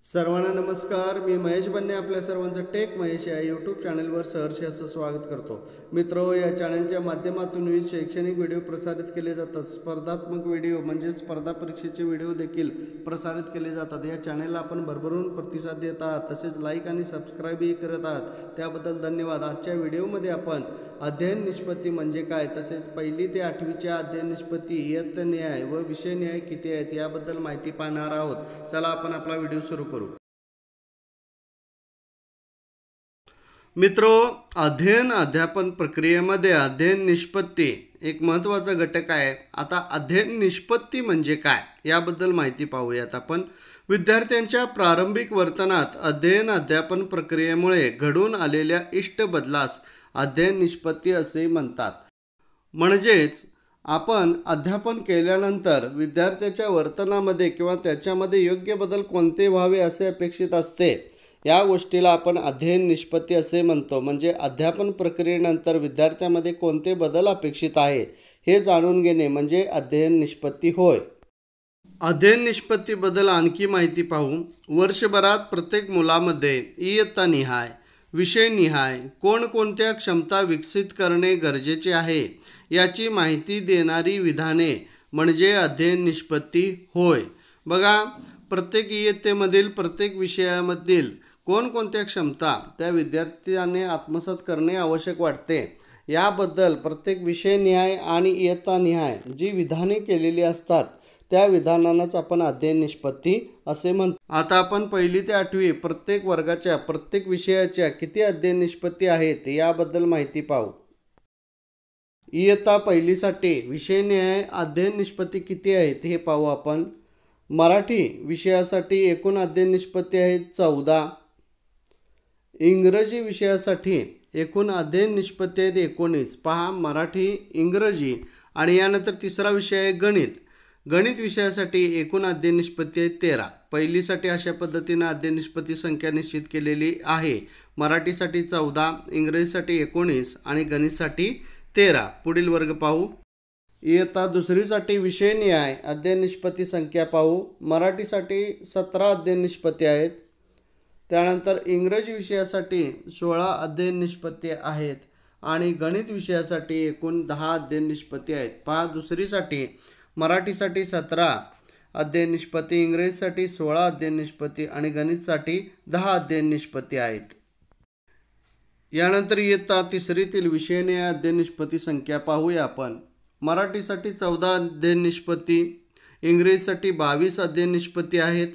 सर्वांना नमस्कार. मी महेश बन्ने आपल्या सर्वांचं टेक महेश या यूट्यूब चॅनलवर सहर्ष असं स्वागत करतो. मित्रो, या चॅनलच्या माध्यमातून विविध शैक्षणिक व्हिडिओ प्रसारित केले जातात. स्पर्धात्मक व्हिडिओ म्हणजे स्पर्धा परीक्षेचे व्हिडिओ देखील प्रसारित केले जातात. या चॅनलला आपण भरभरून प्रतिसाद देत आहात, तसेच लाईक आणि सबस्क्राईबही करत आहात, त्याबद्दल धन्यवाद. आजच्या व्हिडिओमध्ये आपण अध्ययन निष्पत्ती म्हणजे काय, तसेच 1ली ते 8वीच्या अध्ययन निष्पत्ती, इयत्ता न्याय व विषय न्याय किती आहेत याबद्दल माहिती पाहणार आहोत. चला आपण आपला व्हिडिओ सुरू करू. मित्रो, अध्ययन अध्यापन प्रक्रियेमध्ये अध्ययन निष्पत्ती एक महत्त्वाचा घटक आहे. आता अध्ययन निष्पत्ती म्हणजे काय याबद्दल माहिती पाहूयात आपण. विद्यार्थ्यांच्या प्रारंभिक वर्तनात अध्ययन अध्यापन प्रक्रियेमुळे घडून आलेल्या इष्ट बदलास अध्ययन निष्पत्ती असे म्हणतात. म्हणजेच आपण अध्यापन केल्यानंतर विद्यार्थ्याच्या वर्तनामध्ये किंवा त्याच्यामध्ये योग्य बदल कोणते व्हावे असे अपेक्षित असते, या गोष्टीला आपण अध्ययन निष्पत्ती असे म्हणतो. म्हणजे अध्यापन प्रक्रियेनंतर विद्यार्थ्यामध्ये कोणते बदल अपेक्षित आहे हे जाणून घेणे म्हणजे अध्ययन निष्पत्ती होय. अध्ययन निष्पत्तीबद्दल आणखी माहिती पाहू. वर्षभरात प्रत्येक मुलामध्ये इयत्ता निहाय, विषय निहाय कोणकोणत्या क्षमता विकसित करणे गरजेचे आहे याची माहिती देणारी विधाने म्हणजे अध्ययन निष्पत्ती होय. बघा, प्रत्येक इयत्तेमधील प्रत्येक विषयामधील कोणकोणत्या क्षमता त्या विद्यार्थ्याने आत्मसात करणे आवश्यक वाटते याबद्दल प्रत्येक विषयनिहाय आणि इयत्तानिहाय जी विधाने केलेली असतात त्या विधानांनाच आपण अध्ययन निष्पत्ती असे म्हणतो. आता आपण 1ली ते 8वी प्रत्येक वर्गाच्या प्रत्येक विषयाच्या किती अध्ययन निष्पत्ती आहेत याबद्दल माहिती पाहू. इयत्ता 1लीसाठी विषयनिहाय अध्ययन निष्पत्ती किती आहेत हे पाहू आपण. मराठी विषयासाठी एकूण अध्ययन निष्पत्ती आहेत 14. इंग्रजी विषयासाठी एकूण अध्ययन निष्पत्ती आहेत 19. पहा, मराठी, इंग्रजी आणि यानंतर तिसरा विषय आहे गणित. गणित विषयासाठी एकूण अध्ययन निष्पत्ती आहेत 13. 1लीसाठी अशा पद्धतीने अध्ययन निष्पत्ती संख्या निश्चित केलेली आहे. मराठीसाठी 14, इंग्रजीसाठी 19 आणि गणितसाठी 13. पुढील वर्ग पाहू. इयत्ता 2रीसाठी विषयनिहाय अध्ययन निष्पत्ती संख्या पाहू. मराठीसाठी 17 अध्ययन निष्पत्ती आहेत. त्यानंतर इंग्रजी विषयासाठी 16 अध्ययन निष्पत्ती आहेत आणि गणित विषयासाठी एकूण 10 अध्ययन निष्पत्ती आहेत. पहा, 2रीसाठी मराठीसाठी 17 अध्ययन निष्पत्ती, इंग्रजीसाठी 16 अध्ययन निष्पत्ती आणि गणितसाठी 10 अध्ययन निष्पत्ती आहेत. यानंतर इयत्ता 3रीतील विषयनिहाय अध्ययन निष्पत्ती संख्या पाहूया आपण. मराठीसाठी 14 अध्ययन निष्पत्ती, इंग्रजीसाठी 22 अध्ययन निष्पत्ती आहेत,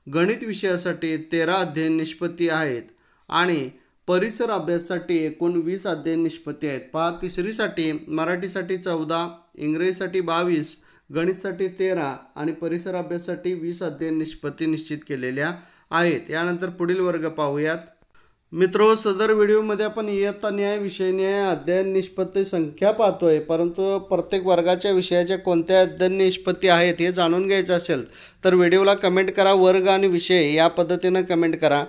गणित विषयासाठी 13 अध्ययन निष्पत्ती आहेत आणि परिसर अभ्यासासाठी एकूण 20 अध्ययन निष्पत्ती आहेत. पहा, 3रीसाठी मराठीसाठी 14, इंग्रजीसाठी 22, गणितसाठी 13 आणि परिसर अभ्यासासाठी 20 अध्ययन निष्पत्ती निश्चित केलेल्या आहेत. यानंतर पुढील वर्ग पाहूयात. मित्रो, सदर व्हिडिओमध्ये आपण इयत्ता न्याय, विषय न्याय, अध्ययन निष्पत्ती संख्या पाहतोय, परंतु प्रत्येक वर्गाच्या विषयाच्या कोणत्या अध्ययन निष्पत्ती आहेत हे जाणून घ्यायचं असेल तर व्हिडिओला कमेंट करा. वर्ग आणि विषय या पद्धतीनं कमेंट करा.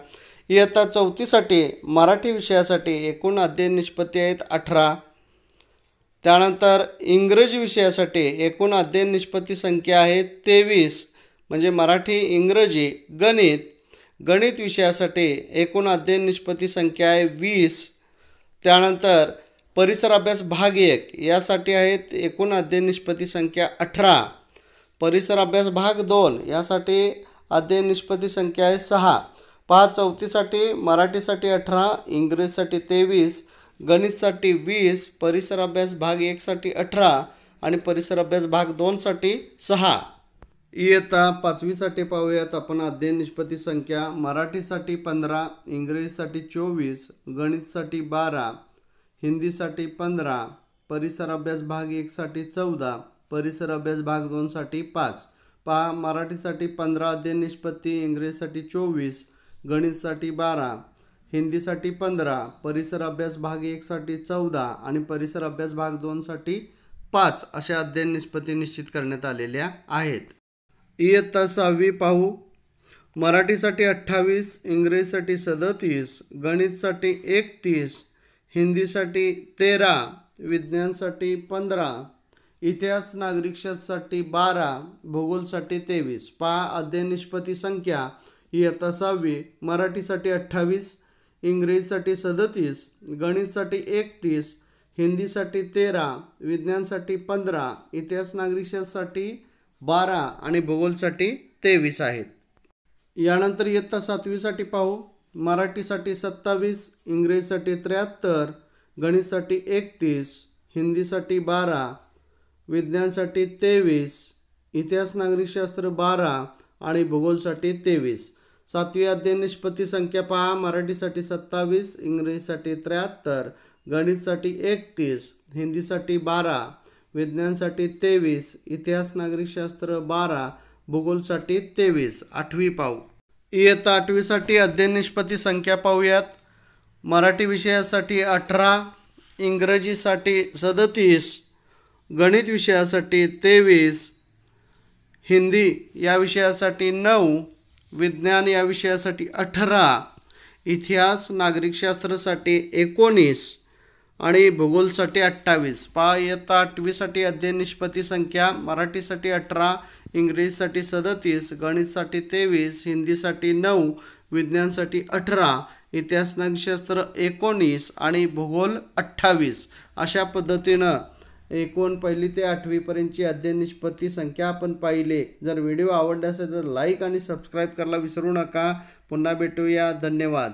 इयत्ता 4थीसाठी मराठी विषयासाठी एकूण अध्ययन निष्पत्ती आहेत 18. त्यानंतर इंग्रजी विषयासाठी एकूण अध्ययन निष्पत्ती संख्या आहे 23. म्हणजे मराठी, इंग्रजी, गणित. गणित विषयासाठी एकूण अध्ययन निष्पत्ती संख्या आहे 20. त्यानंतर परिसर अभ्यास भाग 1 यासाठी आहेत एकूण अध्ययन निष्पत्ती संख्या 18. परिसर अभ्यास भाग 2 यासाठी अध्ययन निष्पत्ती संख्या आहे 6. पहा, 4थीसाठी मराठीसाठी 18, इंग्रजीसाठी 23, गणितसाठी 20, परिसर अभ्यास भाग 1 साठी 18 आणि परिसर अभ्यास भाग 2 साठी 6. इयत्ता 5वीसाठी पाहूयात आपण अध्ययन निष्पत्ती संख्या. मराठीसाठी 15, इंग्रजीसाठी 24, गणितसाठी 12, हिंदीसाठी 15, परिसर अभ्यास भाग 1 साठी 14, परिसर अभ्यास भाग 2 साठी 5. पहा, मराठीसाठी 15 अध्ययन निष्पत्ती, इंग्रजीसाठी 24, गणितसाठी 12, हिंदीसाठी 15, परिसर अभ्यास भाग 1 साठी 14 आणि परिसर अभ्यास भाग 2 साठी 5 अशा अध्ययन निष्पत्ती निश्चित करण्यात आलेल्या आहेत. इयत्ता 6वी पाहू. मराठीसाठी 28, इंग्रजीसाठी 37, गणितसाठी 31, हिंदीसाठी 13, विज्ञानसाठी 15, इतिहास नागरिकशास्त्रासाठी 12, भूगोलसाठी 23. पहा, अध्ययन निष्पत्ती संख्या इयत्ता 6वी, मराठीसाठी 28, इंग्रजीसाठी 37, गणितसाठी 31, हिंदीसाठी 13, विज्ञानसाठी 15, इतिहास नागरिकशास्त्रासाठी 12 आणि भूगोलसाठी 23 आहेत. यानंतर इयत्ता 7वीसाठी पाहू. मराठीसाठी 27, इंग्रजीसाठी 73, गणितसाठी 31, हिंदीसाठी 12, विज्ञानसाठी 23, इतिहास नागरिकशास्त्र 12 आणि भूगोलसाठी 23. 7वी अध्ययन निष्पत्ती संख्या पहा. मराठीसाठी 27, इंग्रजीसाठी 73, गणितसाठी 31, हिंदीसाठी 12, विज्ञानसाठी 23, इतिहास नागरिकशास्त्र 12, भूगोलसाठी 23. 8वी पाहू. इयत्ता 8वीसाठी अध्ययन निष्पत्ती संख्या पाहूयात. मराठी विषयासाठी 18, इंग्रजीसाठी 37, गणित विषयासाठी 23, हिंदी या विषयासाठी 9, विज्ञान या विषयासाठी 18, इतिहास नागरिकशास्त्रासाठी 19 आणि भूगोलसाठी 28. पहा, इयत्ता 8वीसाठी अध्ययन निष्पत्ती संख्या. मराठीसाठी 18, इंग्रजीसाठी 37, गणितसाठी 23, हिंदीसाठी 9, विज्ञानसाठी 18, इतिहास नागरिकशास्त्र 19 आणि भूगोल 28. अशा पद्धतीनं एकूण 1ली ते 8वीपर्यंतची अध्ययन निष्पत्ती संख्या आपण पाहिले. जर व्हिडिओ आवडला असेल तर लाईक आणि सबस्क्राईब करायला विसरू नका. पुन्हा भेटूया. धन्यवाद.